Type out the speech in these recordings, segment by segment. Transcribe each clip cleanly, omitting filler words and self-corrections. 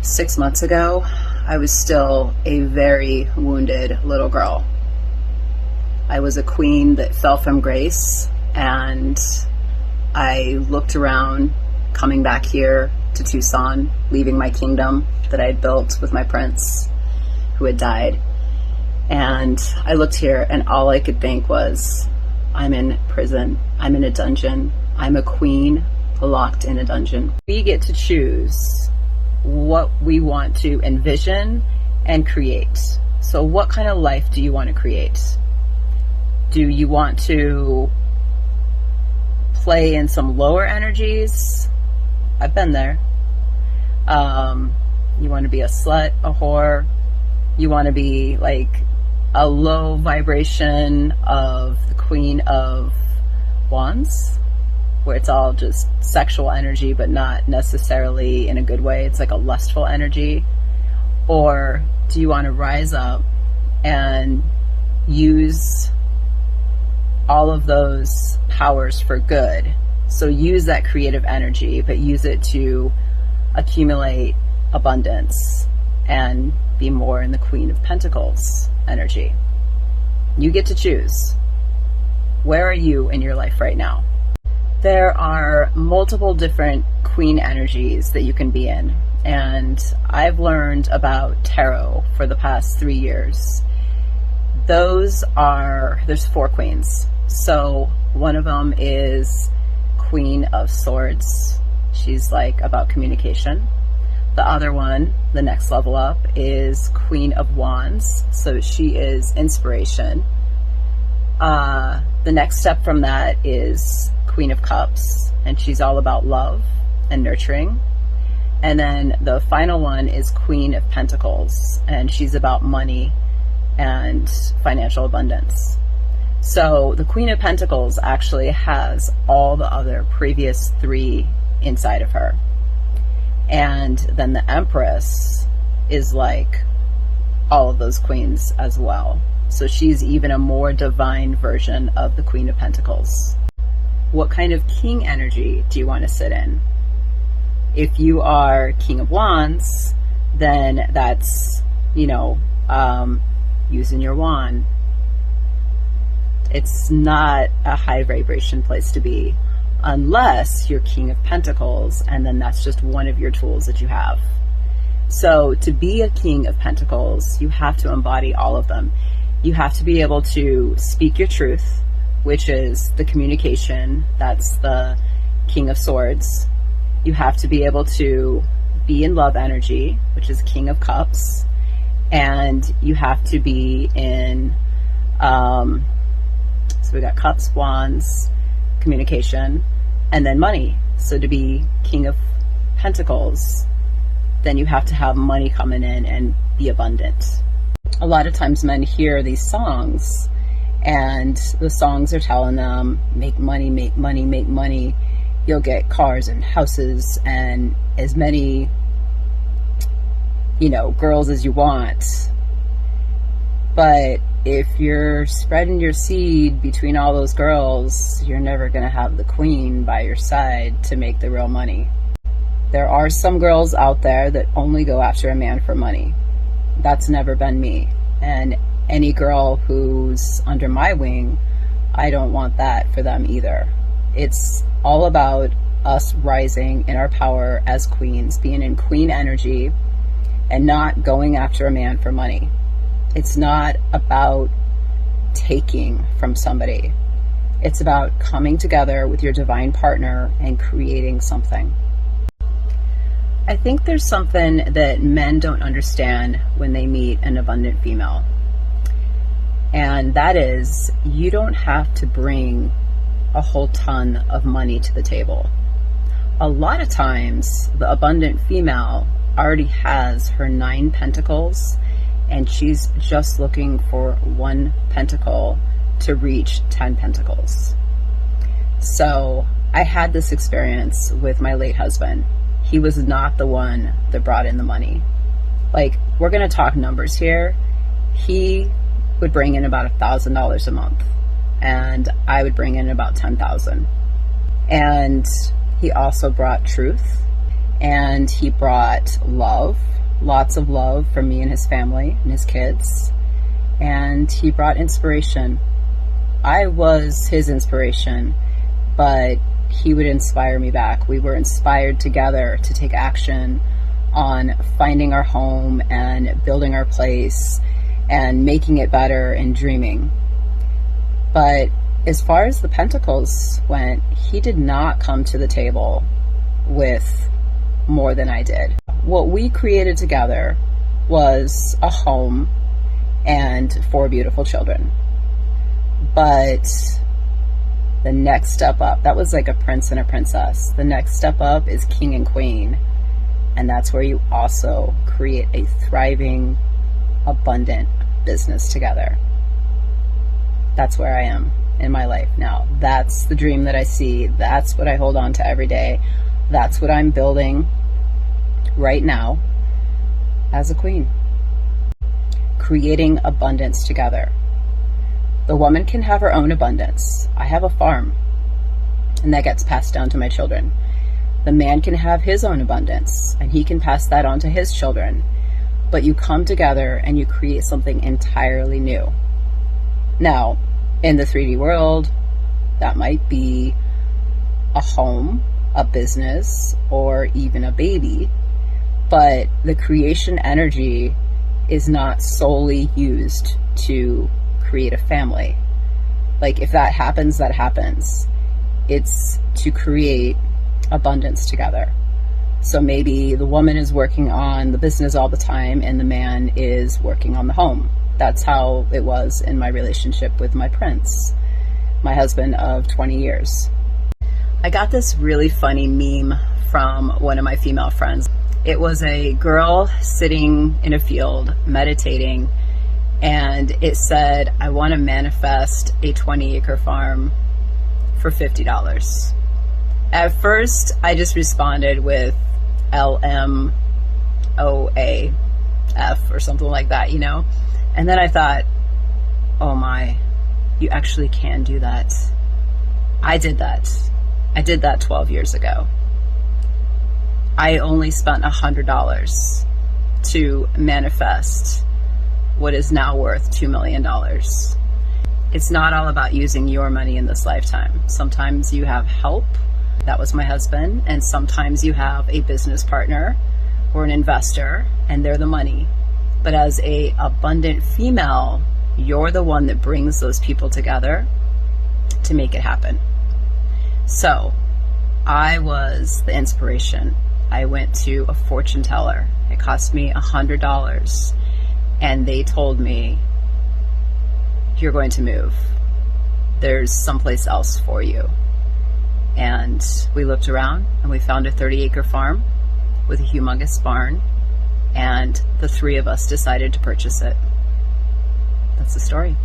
6 months ago, I was still a very wounded little girl. I was a queen that fell from grace, and I looked around coming back here to Tucson, leaving my kingdom that I had built with my prince who had died. And I looked here and all I could think was, I'm in prison, I'm in a dungeon, I'm a queen locked in a dungeon. We get to choose what we want to envision and create. So what kind of life do you want to create? Do you want to play in some lower energies? I've been there. You want to be a slut, a whore. You want to be like a low vibration of the Queen of Wands, where it's all just sexual energy, but not necessarily in a good way. It's like a lustful energy. Or do you want to rise up and use all of those powers for good? So use that creative energy, but use it to accumulate abundance and be more in the Queen of Pentacles energy. You get to choose. Where are you in your life right now? There are multiple different queen energies that you can be in, and I've learned about tarot for the past 3 years. There's 4 queens. So one of them is Queen of Swords. She's like about communication. The other one, the next level up, is Queen of Wands. So she is inspiration. The next step from that is Queen of Cups, and she's all about love and nurturing. And then the final one is Queen of Pentacles, and she's about money and financial abundance. So the Queen of Pentacles actually has all the other previous 3 inside of her. And then the Empress is like all of those queens as well. So she's even a more divine version of the Queen of Pentacles. What kind of king energy do you want to sit in? If you are King of Wands, then that's, using your wand. It's not a high vibration place to be unless you're King of Pentacles, and then that's just one of your tools that you have. So to be a King of Pentacles, you have to embody all of them. You have to be able to speak your truth, which is the communication. That's the King of Swords. You have to be able to be in love energy, which is King of Cups. And you have to be in, so we got Cups, Wands, communication, and then money. So to be King of Pentacles, then you have to have money coming in and be abundant. A lot of times men hear these songs, and the songs are telling them, make money, make money, make money. You'll get cars and houses and as many, girls as you want. But if you're spreading your seed between all those girls, you're never going to have the queen by your side to make the real money. There are some girls out there that only go after a man for money. That's never been me. And any girl who's under my wing, I don't want that for them either. It's all about us rising in our power as queens, being in queen energy and not going after a man for money. It's not about taking from somebody. It's about coming together with your divine partner and creating something. I think there's something that men don't understand when they meet an abundant female. And that is, you don't have to bring a whole ton of money to the table. A lot of times, the abundant female already has her 9 pentacles, and she's just looking for 1 pentacle to reach 10 pentacles. So I had this experience with my late husband. He was not the one that brought in the money. Like, we're going to talk numbers here. He would bring in about $1,000 a month, and I would bring in about 10,000. And he also brought truth, and he brought love, lots of love from me and his family and his kids, and he brought inspiration. I was his inspiration, but he would inspire me back. We were inspired together to take action on finding our home and building our place and making it better and dreaming. But as far as the Pentacles went, he did not come to the table with more than I did. What we created together was a home and 4 beautiful children. But the next step up, that was like a prince and a princess. The next step up is king and queen. And that's where you also create a thriving, abundant business together. That's where I am in my life now. That's the dream that I see. That's what I hold on to every day. That's what I'm building right now as a queen. Creating abundance together. The woman can have her own abundance. I have a farm, and that gets passed down to my children. The man can have his own abundance, and he can pass that on to his children. But you come together and you create something entirely new. Now, in the 3D world, that might be a home, a business, or even a baby. But the creation energy is not solely used to create a family. Like, if that happens, that happens. It's to create abundance together. So maybe the woman is working on the business all the time and the man is working on the home. That's how it was in my relationship with my prince, my husband of 20 years. I got this really funny meme from one of my female friends. It was a girl sitting in a field meditating, and it said, I want to manifest a 20-acre farm for $50. At first, I just responded with LMOAF or something like that, you know? And then I thought, oh my, you actually can do that. I did that. I did that 12 years ago. I only spent $100 to manifest what is now worth $2 million. It's not all about using your money in this lifetime. Sometimes you have help. That was my husband. And sometimes you have a business partner or an investor, and they're the money. But as a abundant female, you're the one that brings those people together to make it happen. So I was the inspiration. I went to a fortune teller. It cost me $100. And they told me, you're going to move. There's someplace else for you. And we looked around and we found a 30-acre farm with a humongous barn. And the 3 of us decided to purchase it. That's the story.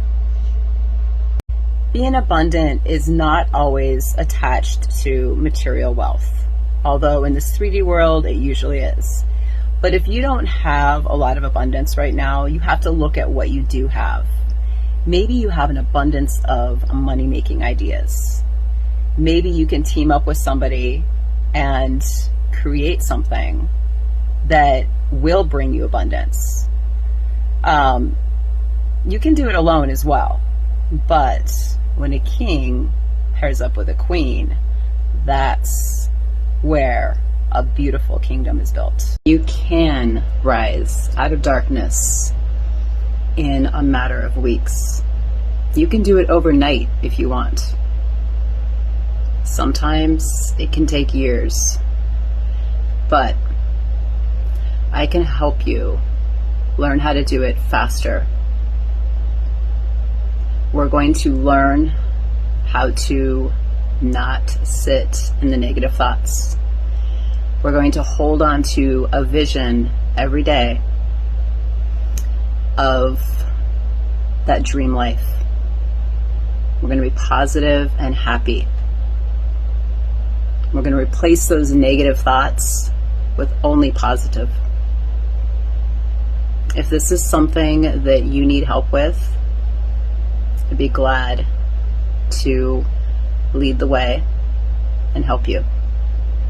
Being abundant is not always attached to material wealth, although in this 3D world it usually is. But if you don't have a lot of abundance right now, you have to look at what you do have. Maybe you have an abundance of money-making ideas. Maybe you can team up with somebody and create something that will bring you abundance. You can do it alone as well, but when a king pairs up with a queen, that's where a beautiful kingdom is built. You can rise out of darkness in a matter of weeks. You can do it overnight if you want. Sometimes it can take years, but I can help you learn how to do it faster. We're going to learn how to not sit in the negative thoughts. We're going to hold on to a vision every day of that dream life. We're going to be positive and happy. We're going to replace those negative thoughts with only positive. If this is something that you need help with, I'd be glad to lead the way and help you.